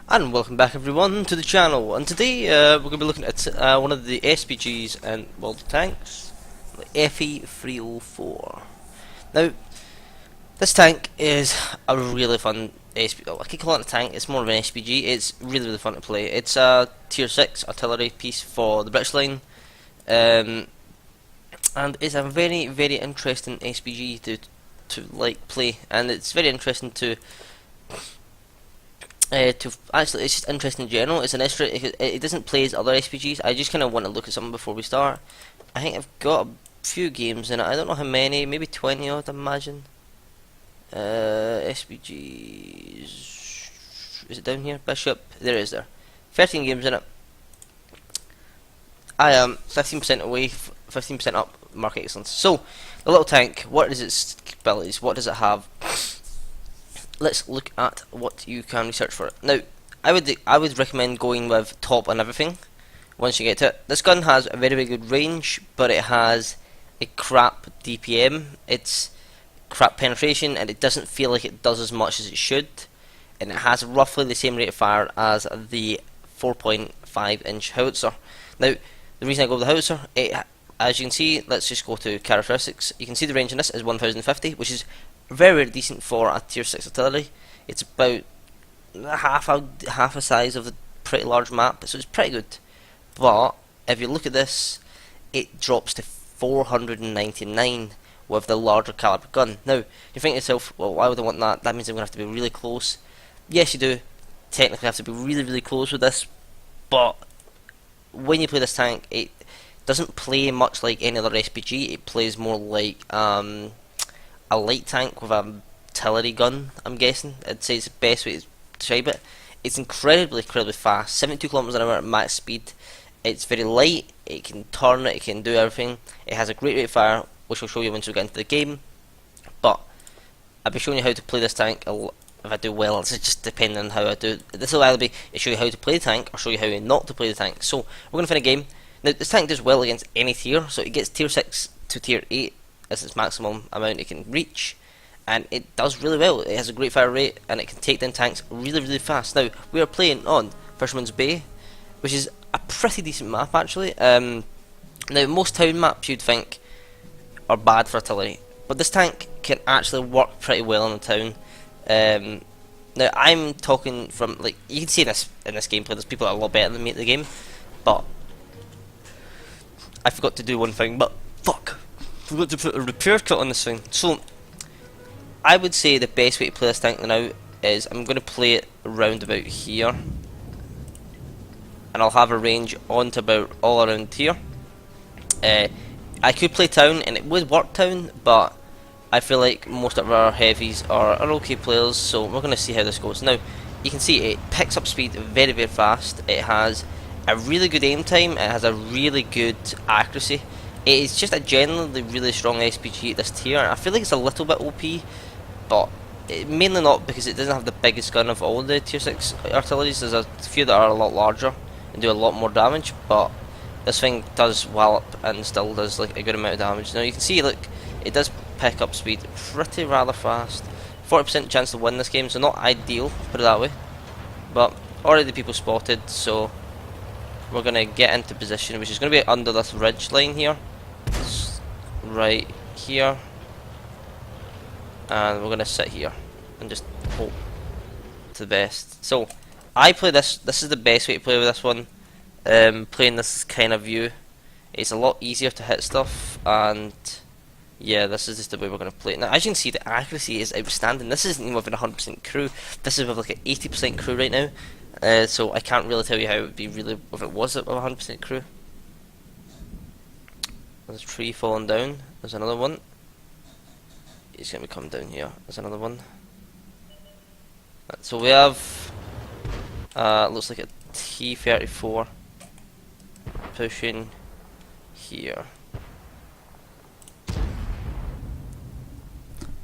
And welcome back everyone to the channel, and today we're going to be looking at one of the SPGs and world tanks, the FV304. Now, this tank is a really fun SPG. I could call it a tank, it's more of an SPG. It's really fun to play. It's a tier 6 artillery piece for the British line, and it's a very interesting SPG to like play, and it's very interesting to actually, it's just interesting in general. It's an extra. It doesn't play as other SPGs. I just kind of want to look at something before we start. I think I've got a few games in it. I don't know how many. Maybe 20 I'd imagine. SPGs. Is it down here? Bishop. There it is. There. 13 games in it. I am 15% away. 15% up. Mark excellence. So, the little tank. What is its abilities? What does it have? Let's look at what you can research for it. Now, I would recommend going with top on everything once you get to it. This gun has a very good range, but it has a crap DPM. It's crap penetration, and it doesn't feel like it does as much as it should. And it has roughly the same rate of fire as the 4.5-inch howitzer. Now, the reason I go with the howitzer, as you can see, let's just go to characteristics. You can see the range in this is 1050, which is very decent for a tier 6 artillery. It's about half a size of the pretty large map, so it's pretty good. But if you look at this, it drops to 499 with the larger caliber gun. Now, you think to yourself, well, why would I want that? That means I'm going to have to be really close. Yes, you do technically have to be really close with this, but when you play this tank, it doesn't play much like any other SPG. It plays more like a light tank with a artillery gun, I'm guessing. I'd say it's the best way to describe it. It's incredibly fast, 72 kilometers an hour at max speed. It's very light, it can turn, it can do everything. It has a great rate of fire, which I'll show you once we get into the game. But I'll be showing you how to play this tank. If I do well, it's just depending on how I do. This will either be show you how to play the tank, or show you how not to play the tank. So we're going to find a game. Now, this tank does well against any tier, so it gets tier 6 to tier 8 as its maximum amount it can reach, and it does really well. It has a great fire rate, and it can take down tanks really fast. Now, we are playing on Fisherman's Bay, which is a pretty decent map actually. Now, most town maps you'd think are bad for artillery, but this tank can actually work pretty well in a town. Now, I'm talking from, like, you can see in this gameplay, there's people that are a lot better than me at the game, but I forgot to do one thing, but fuck, forgot to put a repair kit on this thing. So, I would say the best way to play this tank now is I'm going to play it around about here, and I'll have a range on to about all around here. I could play town, and it would work town, but I feel like most of our heavies are okay players, so we're going to see how this goes. Now, you can see it picks up speed very fast. It has a really good aim time, it has a really good accuracy. It is just a generally really strong SPG at this tier. I feel like it's a little bit OP, but mainly not because it doesn't have the biggest gun of all the tier 6 artilleries. There's a few that are a lot larger and do a lot more damage, but this thing does wallop and still does like a good amount of damage. Now you can see, look, it does pick up speed rather fast. 40% chance to win this game, so not ideal, put it that way. But already people spotted, so we're going to get into position, which is going to be under this ridge line here. Right here, and we're going to sit here and just hope to the best. So I play this is the best way to play with this one. Playing this kind of view, it's a lot easier to hit stuff, and yeah, this is just the way we're going to play it. Now, as you can see, the accuracy is outstanding. This isn't even with an 100% crew, this is with like an 80% crew right now. So I can't really tell you how it would be really if it was at 100% crew. There's a tree falling down. There's another one. He's going to be coming down here. There's another one. So we have looks like a T-34 pushing here.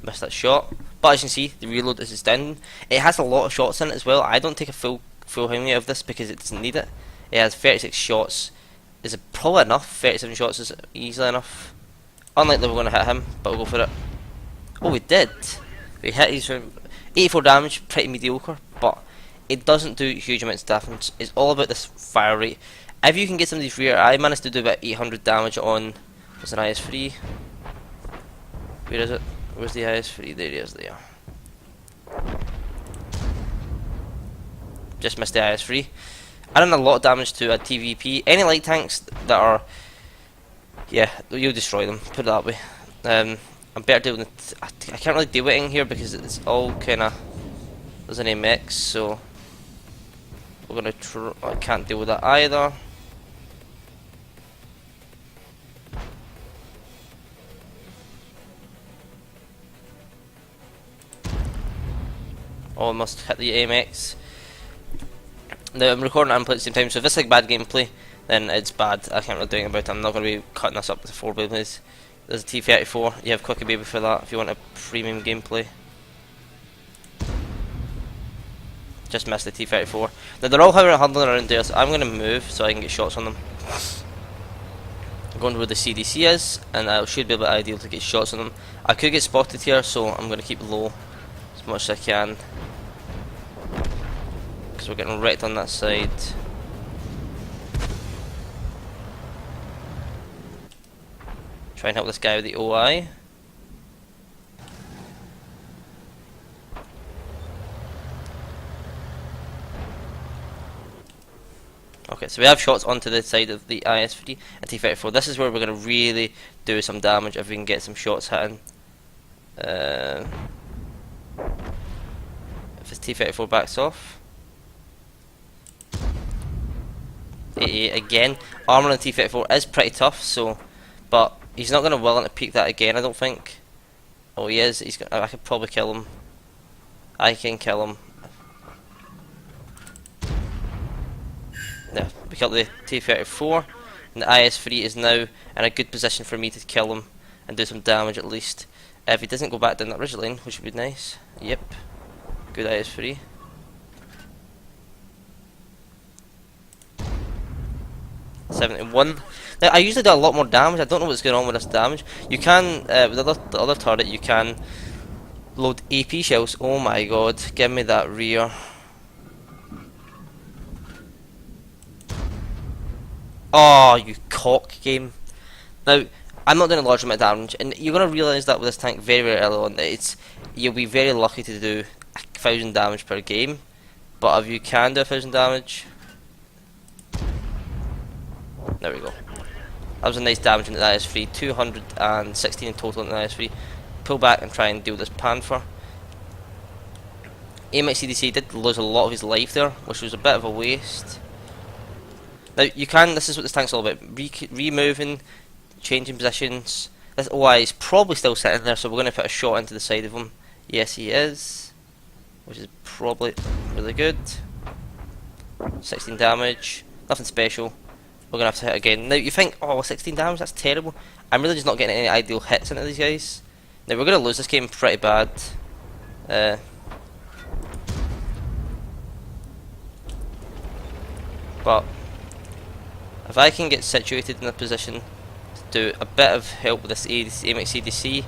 Missed that shot, but as you can see, the reload is down. It has a lot of shots in it as well. I don't take a full hammy of this because it doesn't need it. It has 36 shots. Is it probably enough? 37 shots is easily enough. Unlikely we're going to hit him, but we'll go for it. Oh, we did. We hit his 84 damage, pretty mediocre, but it doesn't do huge amounts of damage. It's all about this fire rate. If you can get some of these rear, I managed to do about 800 damage on. What's an IS-3? Where is it? Where's the IS-3? There it is. There. Just missed the IS-3. I done a lot of damage to a TVP. Any light tanks that are, yeah, you'll destroy them. Put it that way. I'm better dealing with. I can't really deal with it in here because it's all kind of. There's an MX, so we're gonna. I can't deal with that either. Oh, I must hit the MX. Now I'm recording and playing at the same time, so if it's like bad gameplay, then it's bad. I can't really do anything about it. I'm not going to be cutting this up with 4 gameplays. There's a T34. You have Quickie Baby for that if you want a premium gameplay. Just missed the T34. Now they're all huddling around there, so I'm going to move so I can get shots on them. I'm going where the CDC is, and I should be able to ideal to get shots on them. I could get spotted here, so I'm going to keep low as much as I can. Because we're getting wrecked on that side. Try and help this guy with the OI. Okay, so we have shots onto the side of the IS-3 and T-34. This is where we're going to really do some damage if we can get some shots hitting. If this T-34 backs off. 88 again. Armor on T-34 is pretty tough, so, but he's not going to willing to peek that again, I don't think. Oh, he is. I could probably kill him. I can kill him. Yeah, we killed the T-34, and the IS-3 is now in a good position for me to kill him and do some damage at least. If he doesn't go back down that ridge line, which would be nice. Yep. Good IS-3. .71. Now I usually do a lot more damage. I don't know what's going on with this damage. You can with the other turret you can load AP shells. Oh my god, give me that rear. Oh, you cock game. Now I'm not doing a large amount of damage, and you're gonna realise that with this tank very early on. That you'll be very lucky to do 1,000 damage per game, but if you can do 1,000 damage. There we go. That was a nice damage in the IS-3. 216 in total in the IS-3. Pull back and try and deal with this Panther. AMX CDC did lose a lot of his life there, which was a bit of a waste. Now you can. This is what this tank's all about. Removing, changing positions. This OI is probably still sitting there, so we're going to put a shot into the side of him. Yes, he is, which is probably really good. 16 damage. Nothing special. We're going to have to hit again. Now you think, oh, 16 damage, that's terrible. I'm really just not getting any ideal hits into these guys. Now we're going to lose this game pretty bad. But if I can get situated in a position to do a bit of help with this AMX CDC,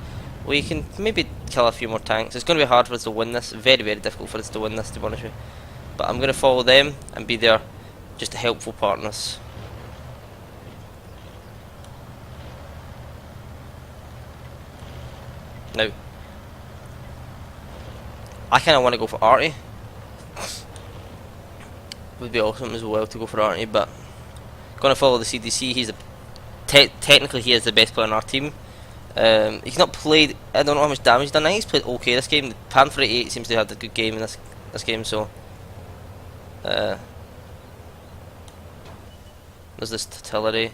we can maybe kill a few more tanks. It's going to be hard for us to win this. Very difficult for us to win this, to be honest with you. But I'm going to follow them and be their just helpful partners. Now, I kind of want to go for Artie. Would be awesome as well to go for Artie, but going to follow the CDC. He's technically he is the best player on our team. He's not played. I don't know how much damage he's done. I think he's played okay this game. The Panther 88 seems to have had a good game in this game. So there's this Tillery.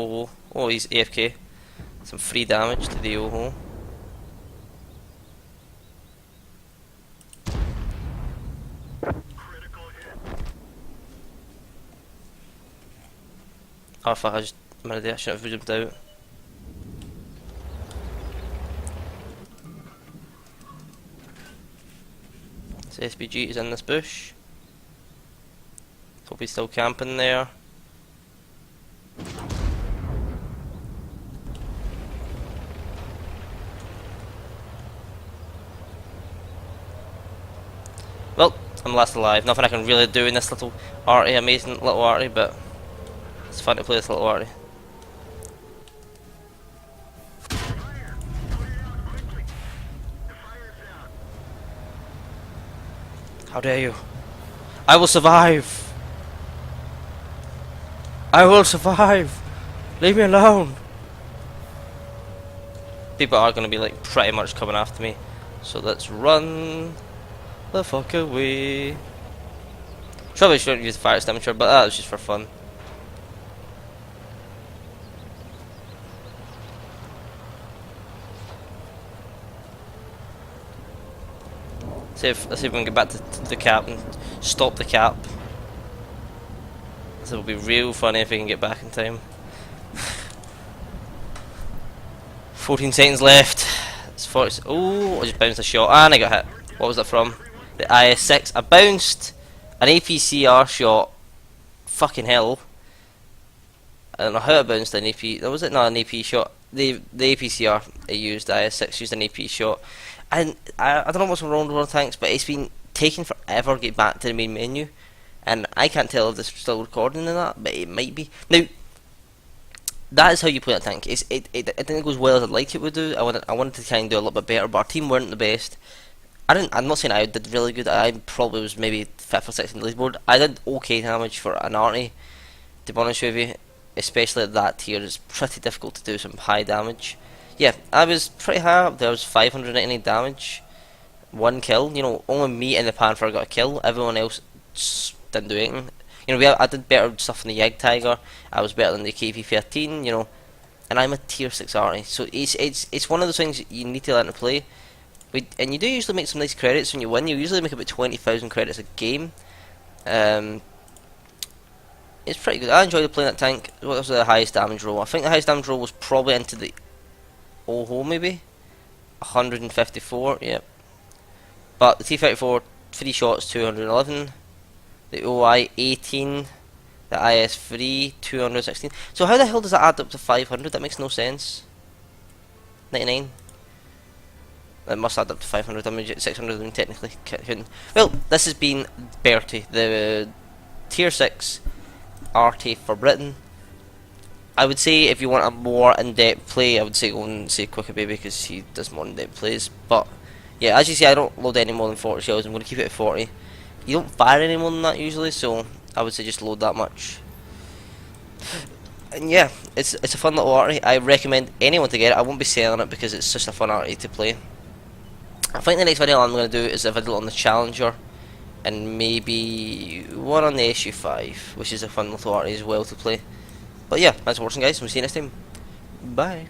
Oh, he's AFK. Some free damage to the OHO. Oh fuck, I shouldn't have jumped out. So SBG is in this bush. Hope he's still camping there. I'm last alive. Nothing I can really do in this little arty, amazing little arty, but it's fun to play this little arty. How dare you? I will survive! I will survive! Leave me alone! People are going to be like pretty much coming after me, so let's run the fuck away. Probably shouldn't use the fire extinguisher, but that was just for fun. Let's see if we can get back to the cap and stop the cap. This will be real funny if we can get back in time. 14 seconds left. It's 40. Oh, I just bounced a shot and I got hit. What was that from? The IS-6. I bounced an APCR shot. Fucking hell. I don't know how I bounced an AP. Was it not an AP shot? The APCR I used, IS-6 used an AP shot. And I don't know what's wrong with World Tanks, but it's been taking forever to get back to the main menu. And I can't tell if this is still recording in that, but it might be. Now, that is how you play a tank. It didn't go as well as I'd like it would do. I wanted to kind of do a little bit better, but our team weren't the best. I'm not saying I did really good. I probably was maybe 5th or 6th in the leaderboard. I did okay damage for an arty, to be honest with you. Especially at that tier, it's pretty difficult to do some high damage. Yeah, I was pretty high up there. I was 580 damage, 1 kill. You know, only me and the Panther got a kill. Everyone else didn't do anything. You know, I did better stuff in the Yeg Tiger. I was better than the KV13. You know, and I'm a tier 6 arty. So it's one of those things you need to learn to play. And you do usually make some nice credits when you win. You usually make about 20,000 credits a game. It's pretty good. I enjoyed playing that tank. What was the highest damage roll? I think the highest damage roll was probably into the Oho, maybe 154. Yep. But the T-34, 3 shots, 211. The OI 18. The IS3 216. So how the hell does that add up to 500? That makes no sense. 99. That must add up to 500 damage. 600 and technically couldn't. Well, this has been Bertie, the tier 6 RT for Britain. I would say if you want a more in-depth play, I would say go and say Quicker Baby because he does more in-depth plays. But yeah, as you see, I don't load any more than 40 shells. I'm going to keep it at 40. You don't fire any more than that usually, so I would say just load that much. And yeah, it's a fun little arty. I recommend anyone to get it. I won't be selling it because it's just a fun arty to play. I think the next video I'm going to do is a video on the Challenger and maybe one on the SU5, which is a fun little arty as well to play. But yeah, thanks for watching guys, we'll see you next time. Bye.